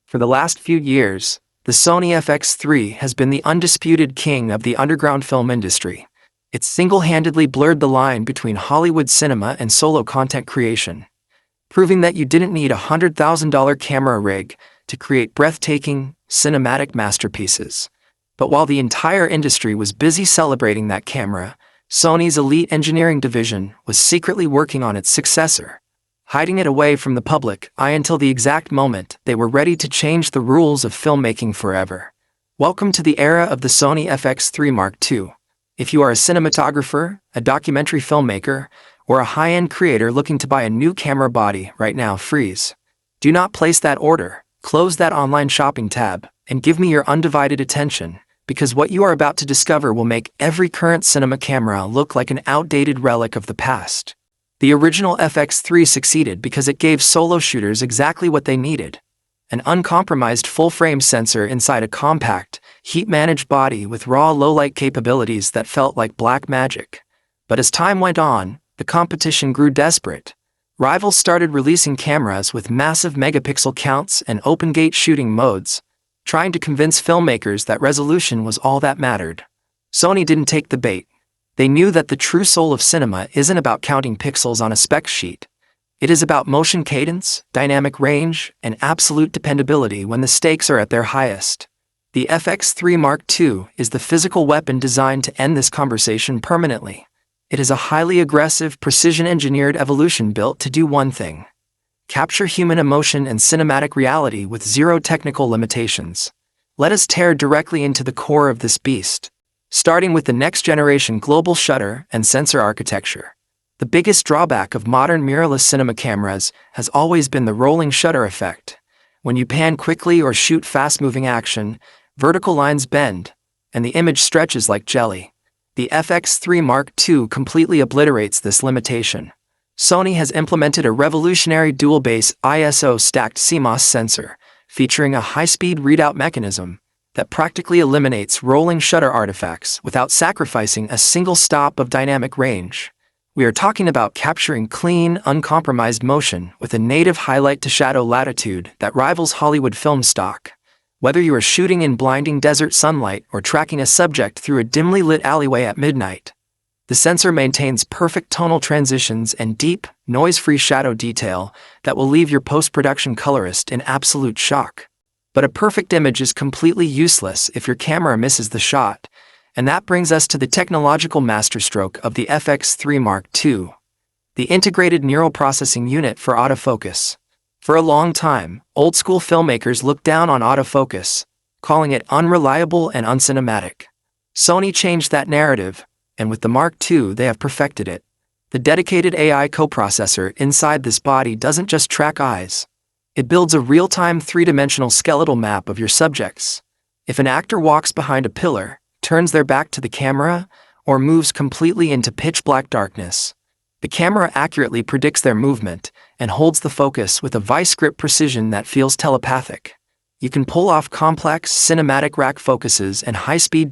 For the last few years, the Sony FX3 has been the undisputed king of the underground film industry. It single-handedly blurred the line between Hollywood cinema and solo content creation, proving that you didn't need a $100,000 camera rig to create breathtaking, cinematic masterpieces. But while the entire industry was busy celebrating that camera, Sony's elite engineering division was secretly working on its successor, hiding it away from the public eye until the exact moment they were ready to change the rules of filmmaking forever. Welcome to the era of the Sony FX3 Mark II. If you are a cinematographer, a documentary filmmaker, or a high-end creator looking to buy a new camera body right now, freeze. Do not place that order, close that online shopping tab, and give me your undivided attention, because what you are about to discover will make every current cinema camera look like an outdated relic of the past. The original FX3 succeeded because it gave solo shooters exactly what they needed: an uncompromised full-frame sensor inside a compact, heat-managed body with raw low-light capabilities that felt like black magic. But as time went on, the competition grew desperate. Rivals started releasing cameras with massive megapixel counts and open-gate shooting modes, trying to convince filmmakers that resolution was all that mattered. Sony didn't take the bait. They knew that the true soul of cinema isn't about counting pixels on a spec sheet. It is about motion cadence, dynamic range, and absolute dependability when the stakes are at their highest. The FX3 Mark II is the physical weapon designed to end this conversation permanently. It is a highly aggressive, precision-engineered evolution built to do one thing: capture human emotion and cinematic reality with zero technical limitations. Let us tear directly into the core of this beast, starting with the next-generation global shutter and sensor architecture. The biggest drawback of modern mirrorless cinema cameras has always been the rolling shutter effect. When you pan quickly or shoot fast-moving action, vertical lines bend, and the image stretches like jelly. The FX3 Mark II completely obliterates this limitation. Sony has implemented a revolutionary dual-base ISO stacked CMOS sensor, featuring a high-speed readout mechanism that practically eliminates rolling shutter artifacts without sacrificing a single stop of dynamic range. We are talking about capturing clean, uncompromised motion with a native highlight-to-shadow latitude that rivals Hollywood film stock. Whether you are shooting in blinding desert sunlight or tracking a subject through a dimly lit alleyway at midnight, the sensor maintains perfect tonal transitions and deep, noise-free shadow detail that will leave your post-production colorist in absolute shock. But a perfect image is completely useless if your camera misses the shot, and that brings us to the technological masterstroke of the FX3 Mark II, the integrated neural processing unit for autofocus. For a long time, old-school filmmakers looked down on autofocus, calling it unreliable and uncinematic. Sony changed that narrative, and with the Mark II they have perfected it. The dedicated AI coprocessor inside this body doesn't just track eyes. It builds a real-time three-dimensional skeletal map of your subjects. If an actor walks behind a pillar, turns their back to the camera, or moves completely into pitch-black darkness, the camera accurately predicts their movement and holds the focus with a vice-grip precision that feels telepathic. You can pull off complex cinematic rack focuses and high-speed